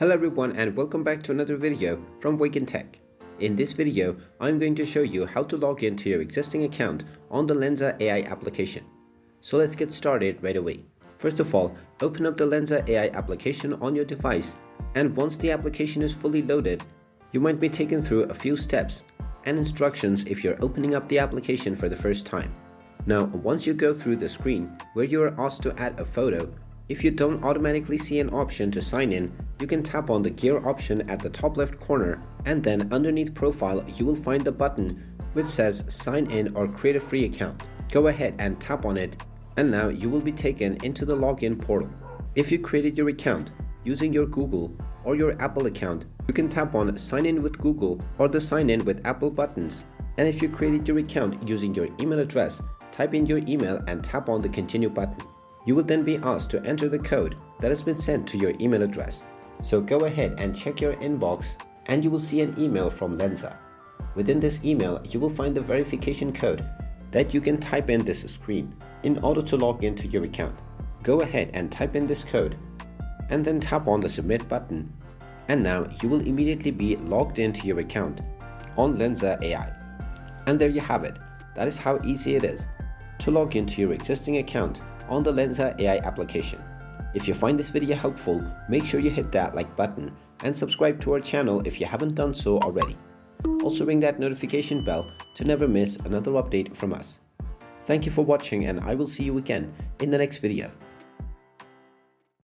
Hello everyone and welcome back to another video from Wake&Tech. In this video, I'm going to show you how to log into your existing account on the Lensa AI application. So let's get started right away. First of all, open up the Lensa AI application on your device, and once the application is fully loaded, you might be taken through a few steps and instructions if you're opening up the application for the first time. Now, once you go through the screen where you are asked to add a photo, if you don't automatically see an option to sign in, you can tap on the gear option at the top left corner, and then underneath profile you will find the button which says sign in or create a free account. Go ahead and tap on it, and now you will be taken into the login portal. If you created your account using your Google or your Apple account, you can tap on sign in with Google or the sign in with Apple buttons. And if you created your account using your email address, type in your email and tap on the continue button. You will then be asked to enter the code that has been sent to your email address. So go ahead and check your inbox, and you will see an email from Lensa. Within this email, you will find the verification code that you can type in this screen in order to log into your account. Go ahead and type in this code and then tap on the submit button, and now you will immediately be logged into your account on Lensa AI. And there you have it. That is how easy it is to log into your existing account on the Lensa AI application. If you find this video helpful, make sure you hit that like button and subscribe to our channel if you haven't done so already. Also ring that notification bell to never miss another update from us. Thank you for watching, and I will see you again in the next video.